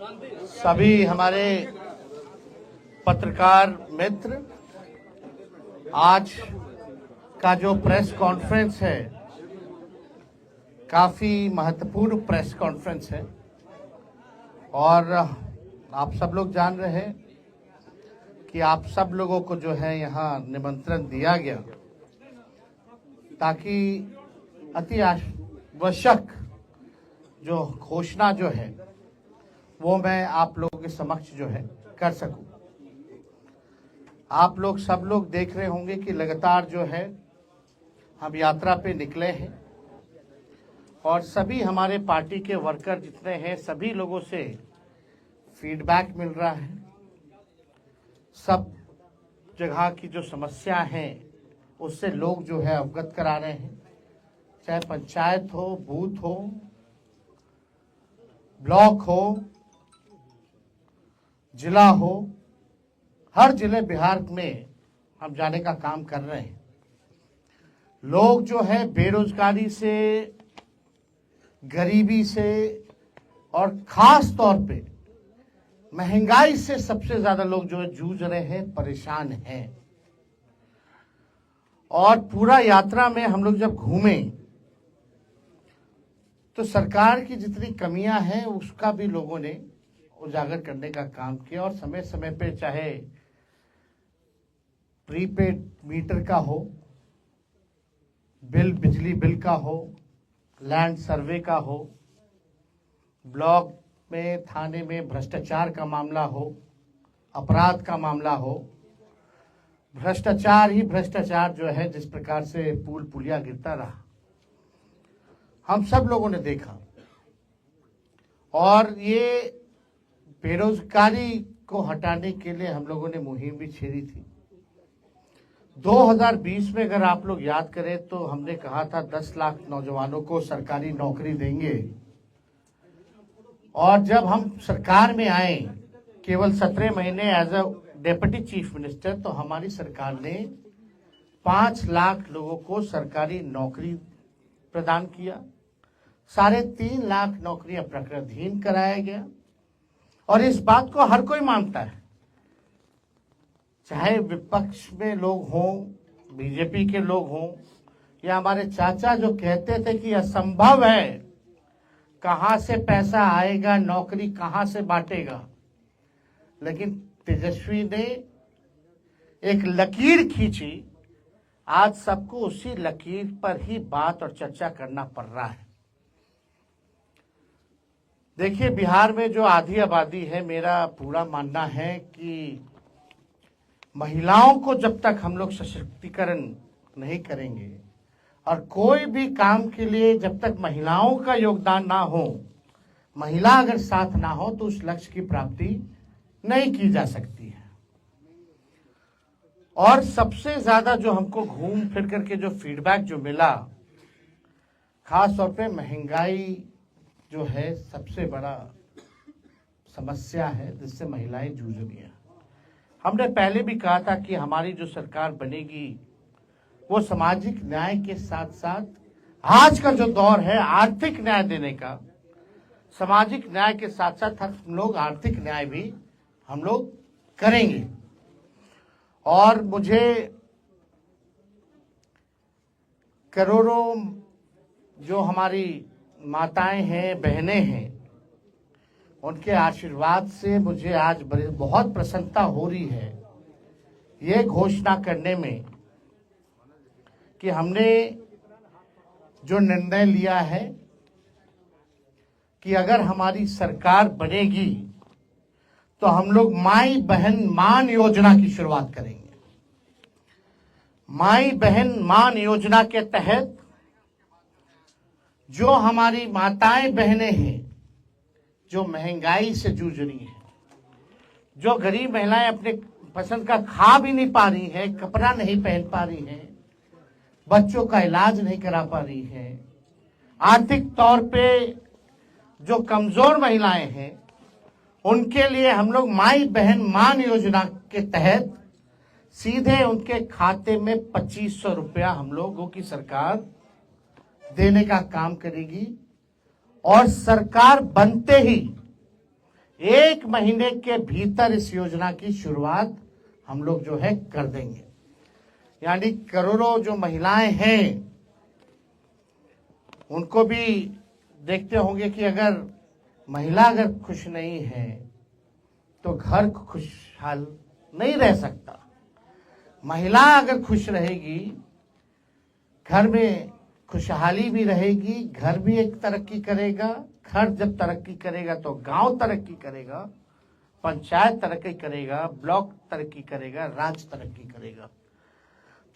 सभी हमारे पत्रकार मित्र, आज का जो प्रेस कॉन्फ्रेंस है काफ़ी महत्वपूर्ण प्रेस कॉन्फ्रेंस है और आप सब लोग जान रहे हैं कि आप सब लोगों को जो है यहाँ निमंत्रण दिया गया ताकि अति आवश्यक जो घोषणा जो है वो मैं आप लोगों के समक्ष जो है कर सकूं। आप लोग सब लोग देख रहे होंगे कि लगातार जो है हम यात्रा पे निकले हैं और सभी हमारे पार्टी के वर्कर जितने हैं सभी लोगों से फीडबैक मिल रहा है। सब जगह की जो समस्या है उससे लोग जो है अवगत करा रहे हैं, चाहे पंचायत हो, बूथ हो, ब्लॉक हो, जिला हो, हर जिले बिहार में हम जाने का काम कर रहे हैं। लोग जो है बेरोजगारी से, गरीबी से और खास तौर पे महंगाई से सबसे ज्यादा लोग जो है जूझ रहे हैं, परेशान हैं। और पूरा यात्रा में हम लोग जब घूमे तो सरकार की जितनी कमियां हैं उसका भी लोगों ने उजागर करने का काम किया और समय समय पे चाहे प्रीपेड मीटर का हो, बिजली बिल का हो, लैंड सर्वे का हो, ब्लॉक में थाने में भ्रष्टाचार का मामला हो, अपराध का मामला हो, भ्रष्टाचार ही भ्रष्टाचार जो है जिस प्रकार से पुल पुलिया गिरता रहा हम सब लोगों ने देखा। और ये बेरोजगारी को हटाने के लिए हम लोगों ने मुहिम भी छेड़ी थी। 2020 में अगर आप लोग याद करें तो हमने कहा था 10 लाख नौजवानों को सरकारी नौकरी देंगे और जब हम सरकार में आए केवल 17 महीने as a deputy chief minister तो हमारी सरकार ने 5 लाख लोगों को सरकारी नौकरी प्रदान किया। 3.5 लाख नौकरियां प्रक्रियाधीन कराया गया और इस बात को हर कोई मानता है, चाहे विपक्ष में लोग हों, बीजेपी के लोग हों या हमारे चाचा जो कहते थे कि असंभव है, कहां से पैसा आएगा, नौकरी कहां से बांटेगा। लेकिन तेजस्वी ने एक लकीर खींची, आज सबको उसी लकीर पर ही बात और चर्चा करना पड़ रहा है। देखिए, बिहार में जो आधी आबादी है, मेरा पूरा मानना है कि महिलाओं को जब तक हम लोग सशक्तिकरण नहीं करेंगे और कोई भी काम के लिए जब तक महिलाओं का योगदान ना हो, महिला अगर साथ ना हो तो उस लक्ष्य की प्राप्ति नहीं की जा सकती है। और सबसे ज्यादा जो हमको घूम फिर करके जो फीडबैक जो मिला, खास तौर पे महंगाई जो है सबसे बड़ा समस्या है जिससे महिलाएं जूझ रही हैं। हमने पहले भी कहा था कि हमारी जो सरकार बनेगी वो सामाजिक न्याय के साथ साथ आज का जो दौर है आर्थिक न्याय देने का, सामाजिक न्याय के साथ साथ हम लोग आर्थिक न्याय भी हम लोग करेंगे। और मुझे करोड़ों जो हमारी माताएं हैं, बहनें हैं, उनके आशीर्वाद से मुझे आज बहुत प्रसन्नता हो रही है ये घोषणा करने में कि हमने जो निर्णय लिया है कि अगर हमारी सरकार बनेगी तो हम लोग माई बहन मान योजना की शुरुआत करेंगे। माई बहन मान योजना के तहत जो हमारी माताएं बहनें हैं जो महंगाई से जूझ रही हैं, जो गरीब महिलाएं अपने पसंद का खा भी नहीं पा रही हैं, कपड़ा नहीं पहन पा रही हैं, बच्चों का इलाज नहीं करा पा रही हैं, आर्थिक तौर पे जो कमजोर महिलाएं हैं, उनके लिए हम लोग माई बहन मान योजना के तहत सीधे उनके खाते में 2500 रुपया हम लोगों की सरकार देने का काम करेगी। और सरकार बनते ही 1 महीने के भीतर इस योजना की शुरुआत हम लोग जो है कर देंगे। यानी करोड़ों जो महिलाएं हैं उनको भी देखते होंगे कि अगर महिला अगर खुश नहीं है तो घर खुशहाल नहीं रह सकता। महिला अगर खुश रहेगी, घर में खुशहाली भी रहेगी, घर भी एक तरक्की करेगा। घर जब तरक्की करेगा तो गांव तरक्की करेगा, पंचायत तरक्की करेगा, ब्लॉक तरक्की करेगा, राज्य तरक्की करेगा।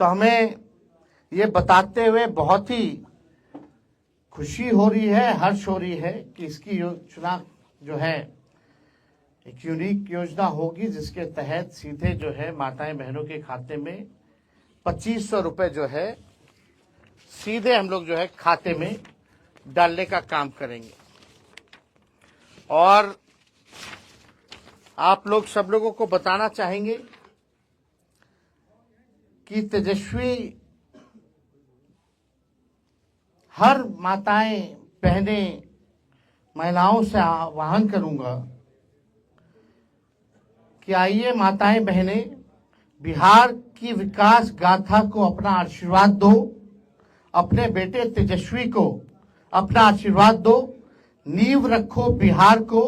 तो हमें ये बताते हुए बहुत ही खुशी हो रही है, हर्ष हो रही है कि इसकी योजना जो है एक यूनिक योजना होगी, जिसके तहत सीधे जो है माताएं बहनों के खाते में 2500 रुपए जो है सीधे हम लोग जो है खाते में डालने का काम करेंगे। और आप लोग सब लोगों को बताना चाहेंगे कि तेजस्वी हर माताएं बहनें महिलाओं से आह्वान करूंगा कि आइए माताएं बहनें, बिहार की विकास गाथा को अपना आशीर्वाद दो, अपने बेटे तेजस्वी को अपना आशीर्वाद दो, नींव रखो बिहार को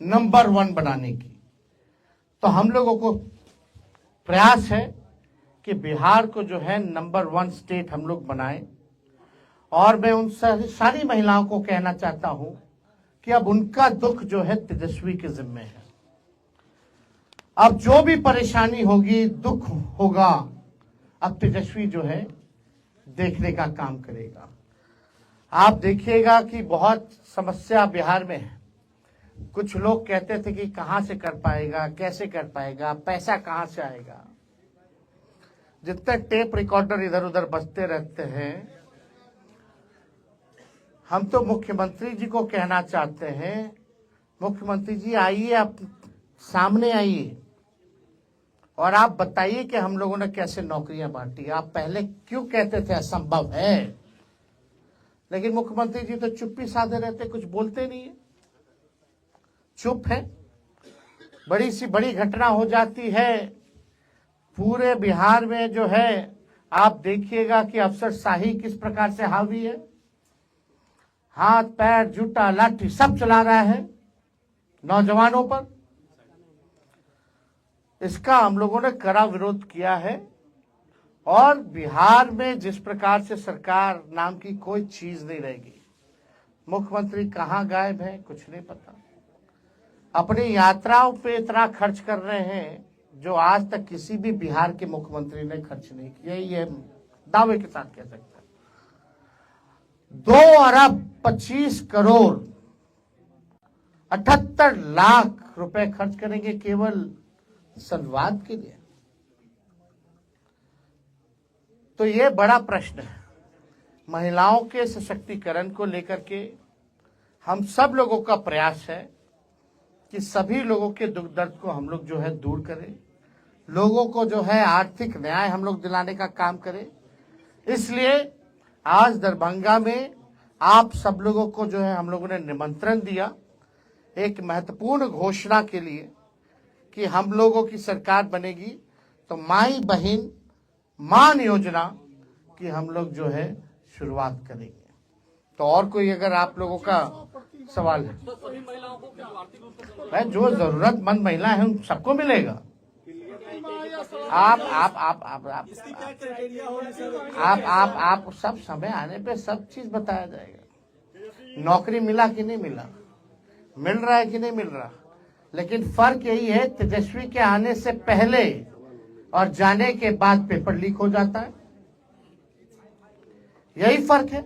नंबर 1 बनाने की। तो हम लोगों को प्रयास है कि बिहार को जो है नंबर 1 स्टेट हम लोग बनाएं। और मैं उन सारी महिलाओं को कहना चाहता हूं कि अब उनका दुख जो है तेजस्वी के जिम्मे है। अब जो भी परेशानी होगी, दुख होगा, अब तेजस्वी जो है देखने का काम करेगा। आप देखिएगा कि बहुत समस्या बिहार में है। कुछ लोग कहते थे कि कहां से कर पाएगा, कैसे कर पाएगा, पैसा कहां से आएगा। जितने टेप रिकॉर्डर इधर उधर बजते रहते हैं, हम तो मुख्यमंत्री जी को कहना चाहते हैं, मुख्यमंत्री जी आइए, आप सामने आइए और आप बताइए कि हम लोगों ने कैसे नौकरियां बांटी। आप पहले क्यों कहते थे असंभव है, लेकिन मुख्यमंत्री जी तो चुप्पी साधे रहते, कुछ बोलते नहीं है, चुप है। बड़ी सी बड़ी घटना हो जाती है पूरे बिहार में जो है, आप देखिएगा कि अफसरशाही किस प्रकार से हावी है। हाथ पैर जूता लाठी सब चला रहा है नौजवानों पर। इसका हम लोगों ने कड़ा विरोध किया है। और बिहार में जिस प्रकार से सरकार नाम की कोई चीज नहीं रहेगी। मुख्यमंत्री कहां गायब है कुछ नहीं पता। अपनी यात्राओं पे इतना खर्च कर रहे हैं जो आज तक किसी भी बिहार के मुख्यमंत्री ने खर्च नहीं किया, ये दावे के साथ कह सकते हैं। 2 अरब 25 करोड़ 78 लाख रुपए खर्च करेंगे केवल संवाद के लिए। तो ये बड़ा प्रश्न है। महिलाओं के सशक्तिकरण को लेकर के हम सब लोगों का प्रयास है कि सभी लोगों के दुख दर्द को हम लोग जो है दूर करें, लोगों को जो है आर्थिक न्याय हम लोग दिलाने का काम करें। इसलिए आज दरभंगा में आप सब लोगों को जो है हम लोगों ने निमंत्रण दिया एक महत्वपूर्ण घोषणा के लिए कि हम लोगों की सरकार बनेगी तो माई बहन मान योजना की हम लोग जो है शुरुआत करेंगे। तो और कोई अगर आप लोगों का सवाल है, जो जरूरतमंद महिला है उन सबको मिलेगा। आप सब समय आने पे सब चीज बताया जाएगा। नौकरी मिला कि नहीं मिला, मिल रहा है कि नहीं मिल रहा, लेकिन फर्क यही है तेजस्वी के आने से पहले और जाने के बाद पेपर लीक हो जाता है, यही फर्क है।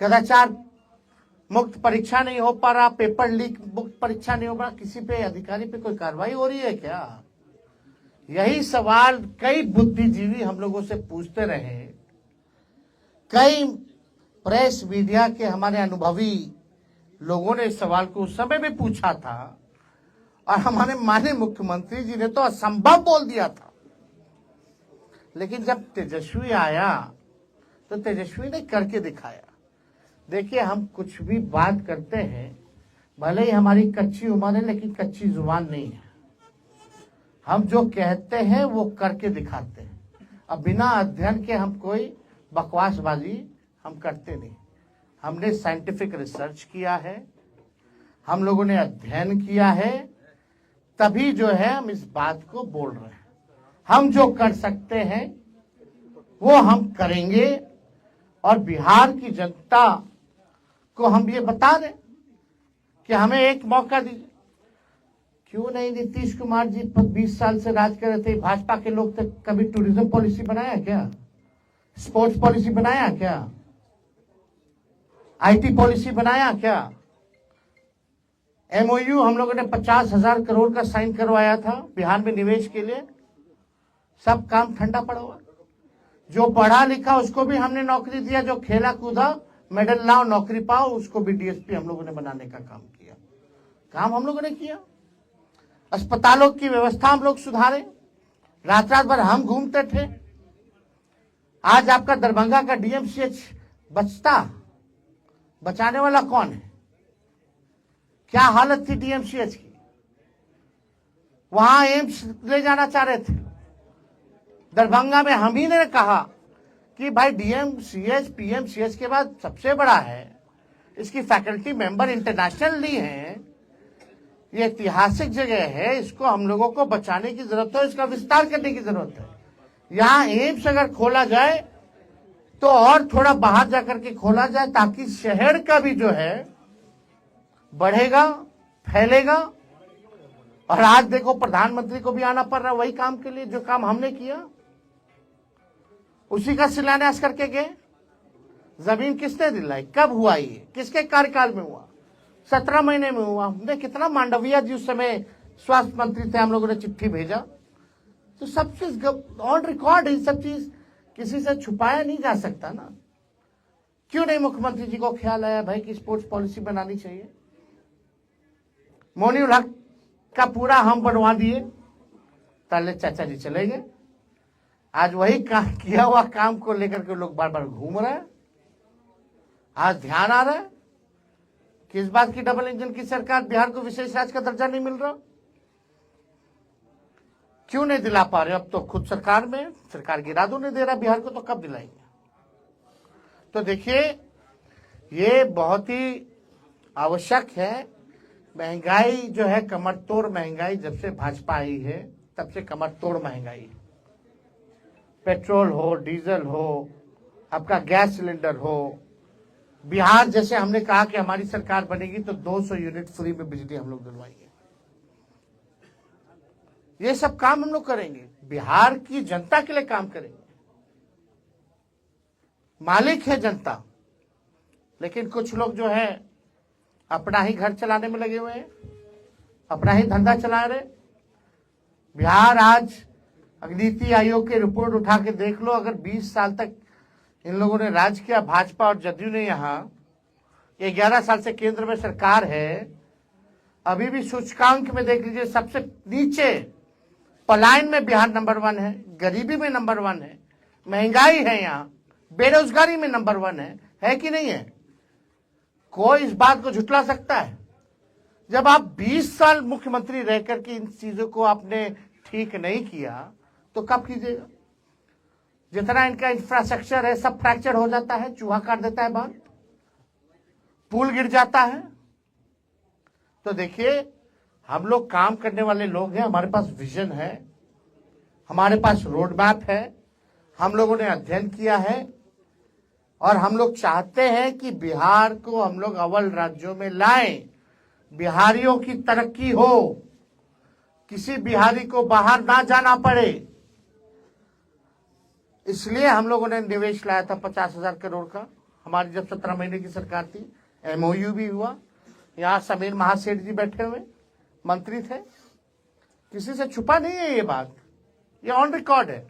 कदाचार मुक्त परीक्षा नहीं हो पा रहा, पेपर लीक मुक्त परीक्षा नहीं हो पा रहा, किसी पे अधिकारी पे कोई कार्रवाई हो रही है क्या? यही सवाल कई बुद्धिजीवी हम लोगों से पूछते रहे, कई प्रेस मीडिया के हमारे अनुभवी लोगों ने इस सवाल को उस समय भी पूछा था और हमारे माननीय मुख्यमंत्री जी ने तो असंभव बोल दिया था। लेकिन जब तेजस्वी आया तो तेजस्वी ने करके दिखाया। देखिए, हम कुछ भी बात करते हैं, भले ही हमारी कच्ची उम्र है लेकिन कच्ची जुबान नहीं है। हम जो कहते हैं वो करके दिखाते हैं। अब बिना अध्ययन के हम कोई बकवासबाजी हम करते नहीं। हमने साइंटिफिक रिसर्च किया है, हम लोगों ने अध्ययन किया है, तभी जो है हम इस बात को बोल रहे हैं। हम जो कर सकते हैं वो हम करेंगे और बिहार की जनता को हम ये बता दें कि हमें एक मौका दीजिए। क्यों नहीं? नीतीश कुमार जी 20 साल से राज कर रहे थे, भाजपा के लोग तक कभी टूरिज्म पॉलिसी बनाया क्या? स्पोर्ट्स पॉलिसी बनाया क्या? आईटी पॉलिसी बनाया क्या? एमओयू हम लोगों ने 50,000 करोड़ का साइन करवाया था बिहार में निवेश के लिए, सब काम ठंडा पड़ा हुआ। जो पढ़ा लिखा उसको भी हमने नौकरी दिया, जो खेला कूदा मेडल लाओ नौकरी पाओ उसको भी डीएसपी हम लोगों ने बनाने का काम किया। काम हम लोगों ने किया। अस्पतालों की व्यवस्था हम लोग सुधारे, रात रात भर हम घूमते थे। आज आपका दरभंगा का डीएमसीएच बचाने वाला कौन है? क्या हालत थी डीएमसीएच की? वहां एम्स ले जाना चाह रहे थे। दरभंगा में हम ही ने कहा कि भाई डीएमसीएच पीएमसीएच के बाद सबसे बड़ा है, इसकी फैकल्टी मेंबर इंटरनेशनली हैं, ये ऐतिहासिक जगह है, इसको हम लोगों को बचाने की जरूरत है, इसका विस्तार करने की जरूरत है। यहाँ एम्स अगर खोला जाए तो और थोड़ा बाहर जाकर के खोला जाए ताकि शहर का भी जो है बढ़ेगा, फैलेगा। और आज देखो प्रधानमंत्री को भी आना पड़ रहा है वही काम के लिए, जो काम हमने किया उसी का शिलान्यास करके गए। जमीन किसने दिलाई? कब हुआ? ये किसके कार्यकाल में हुआ? 17 महीने में हुआ। हमने कितना, मांडविया जी उस समय स्वास्थ्य मंत्री थे, हम लोगों ने चिट्ठी भेजा। तो सब चीज ऑन रिकॉर्ड है, सब चीज किसी से छुपाया नहीं जा सकता ना। क्यों नहीं मुख्यमंत्री जी को ख्याल आया भाई कि स्पोर्ट्स पॉलिसी बनानी चाहिए? मोनीउल हक का पूरा हम बनवा दिए, ताले चाचा जी चले गए। आज वही किया हुआ काम को लेकर के लोग बार बार घूम रहे हैं। आज ध्यान आ रहा है कि इस बात की डबल इंजन की सरकार, बिहार को विशेष राज्य का दर्जा नहीं मिल रहा। क्यों नहीं दिला पा रहे? अब तो खुद सरकार में, सरकार गिरा दो नहीं दे रहा बिहार को, तो कब दिलाएंगे? तो देखिए ये बहुत ही आवश्यक है। महंगाई जो है कमर तोड़ महंगाई, जब से भाजपा आई है तब से कमर तोड़ महंगाई। पेट्रोल हो, डीजल हो, आपका गैस सिलेंडर हो। बिहार जैसे हमने कहा कि हमारी सरकार बनेगी तो 200 यूनिट फ्री में बिजली हम लोग दिलवाएंगे। ये सब काम हम लोग करेंगे, बिहार की जनता के लिए काम करेंगे। मालिक है जनता, लेकिन कुछ लोग जो है अपना ही घर चलाने में लगे हुए हैं, अपना ही धंधा चला रहे। बिहार आज नीति आयोग की रिपोर्ट उठा के देख लो, अगर 20 साल तक इन लोगों ने राज किया, भाजपा और जदयू ने, यहाँ 11 साल से केंद्र में सरकार है, अभी भी सूचकांक में देख लीजिए सबसे नीचे, पलायन में बिहार नंबर 1 है, गरीबी में नंबर 1 है, महंगाई है, यहाँ बेरोजगारी में नंबर 1 है कि नहीं है? कोई इस बात को झुटला सकता है? जब आप 20 साल मुख्यमंत्री रहकर के इन चीजों को आपने ठीक नहीं किया तो कब कीजिएगा? जितना इनका इंफ्रास्ट्रक्चर है सब फ्रैक्चर हो जाता है, चूहा काट देता है बांध, पुल गिर जाता है। तो देखिए हम लोग काम करने वाले लोग हैं, हमारे पास विजन है, हमारे पास रोड मैप है, हम लोगों ने अध्ययन किया है और हम लोग चाहते हैं कि बिहार को हम लोग अव्वल राज्यों में लाएं, बिहारियों की तरक्की हो, किसी बिहारी को बाहर ना जाना पड़े। इसलिए हम लोगों ने निवेश लाया था 50,000 करोड़ का, हमारी जब 17 महीने की सरकार थी। एमओयू भी हुआ, यहाँ समीर महासेठ जी बैठे हुए मंत्री थे, किसी से छुपा नहीं है ये बात, ये ऑन रिकॉर्ड है।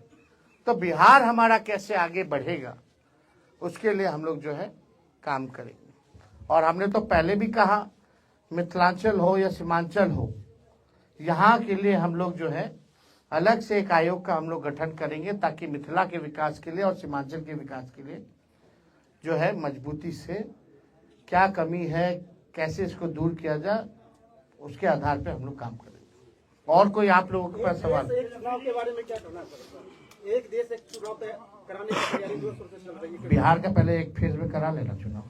तो बिहार हमारा कैसे आगे बढ़ेगा उसके लिए हम लोग जो है काम करेंगे। और हमने तो पहले भी कहा, मिथिलांचल हो या सीमांचल हो, यहाँ के लिए हम लोग जो है अलग से एक आयोग का हम लोग गठन करेंगे ताकि मिथिला के विकास के लिए और सीमांचल के विकास के लिए जो है मजबूती से क्या कमी है, कैसे इसको दूर किया जाए, उसके आधार पे हम लोग काम करेंगे। और कोई आप लोगों के पास सवाल? एक चुनाव के बारे में क्या कहना पड़ेगा? एक देश एक चुनाव कराने की तैयारी जोर शोर से चल रही है। बिहार का पहले एक फेज में करा लेना चुनाव।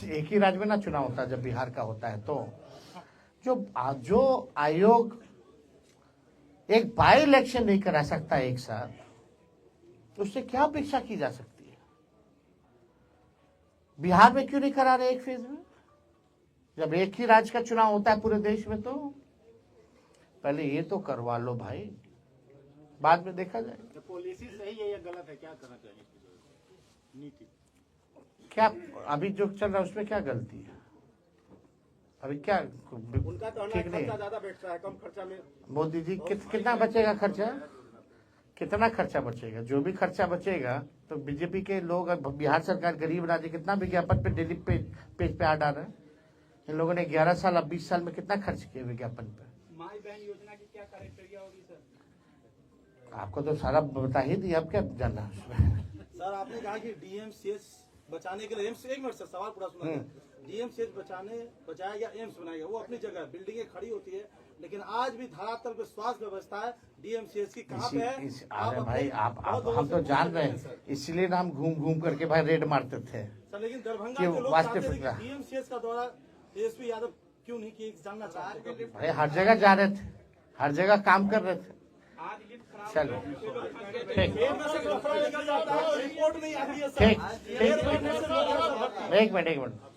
एक ही राज्य में ना चुनाव होता है, जब बिहार का होता है तो जो आयोग एक बाई इलेक्शन नहीं करा सकता एक साथ, उससे क्या अपेक्षा की जा सकती है? बिहार में क्यों नहीं करा रहे एक फेज में, जब एक ही राज्य का चुनाव होता है पूरे देश में? तो पहले ये तो करवा लो भाई, बाद में देखा जाएगा। पॉलिसी सही है या गलत है, क्या करना चाहिए नीति? क्या अभी जो चल रहा है उसमें क्या गलती है? अभी क्या उनका तो ठीक नहीं? खर्चा ज्यादा बैठता है, कम खर्चा में। मोदी जी कितना बचेगा खर्चा? कितना खर्चा बचेगा? जो भी खर्चा बचेगा तो बीजेपी के लोग, बिहार सरकार गरीब राज्य, कितना विज्ञापन पे डेली पेज पे आ डाल रहे हैं। इन लोगों ने 11 साल अब 20 साल में कितना खर्च किया विज्ञापन पे? माई बहन योजना की क्या क्राइटेरिया होगी सर? आपको तो सारा बता ही दिया, अब क्या जानना है उसमें? सर आपने कहा कि डीएमसीएच बचाने के लिए एम्स, एक मिनट सर सवाल पूरा सुना। डीएमसीएच बचाया या एम्स बनाएगा, वो अपनी जगह बिल्डिंगें खड़ी होती है, लेकिन आज भी धरातल पे स्वास्थ्य व्यवस्था है डीएमसीएच की कहाँ पे है? अरे भाई आप हम तो जान रहे हैं, इसलिए ना हम घूम घूम करके भाई रेड मारते थे सर। लेकिन दरभंगा कि के लोग वास्तविक चाहते थे कि डीएमसीएच का दौरा तेजस्वी यादव क्यों नहीं किए, जानना चाहते थे। भाई हर जगह जा रहे थे, हर जगह काम कर रहे थे। चलो ठीक रिपोर्ट नहीं आती है ठीक सर। एक मिनट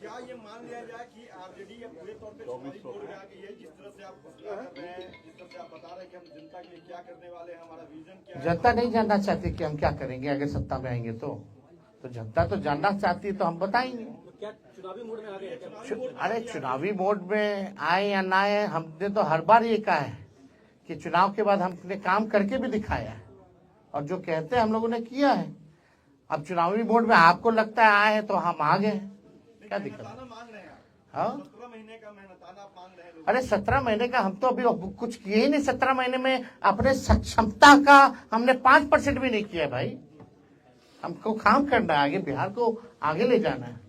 क्या ये मान लिया जाए कि आरजेडी अब पूरे तौर पे चुनावी मोड़ में आ गई है? जिस तरह से आप फैसला कर रहे हैं, जिस तरह से आप बता रहे हैं कि हम जनता के लिए क्या करने वाले हैं, हमारा विजन क्या है। जनता नहीं जानना चाहती कि हम क्या करेंगे अगर सत्ता में आएंगे तो जनता तो जानना चाहती है, तो हम बताएंगे। तो क्या चुनावी मोड में आ गए? अरे चुनावी मोड में आए या ना आए, हमने तो हर बार ये कहा है कि चुनाव के बाद हमने काम करके भी दिखाया है, और जो कहते हैं हम लोगों ने किया है। अब चुनावी मोड में आपको लगता है आए तो हम आ गए, क्या दिक्कत है? हाँ 17 महीने का मेहनताना मांग रहे हैं लोग। अरे 17 महीने का हम तो अभी कुछ किए ही नहीं। 17 महीने में अपने सक्षमता का हमने 5% भी नहीं किया भाई। हमको काम करना है, आगे बिहार को आगे ले जाना है।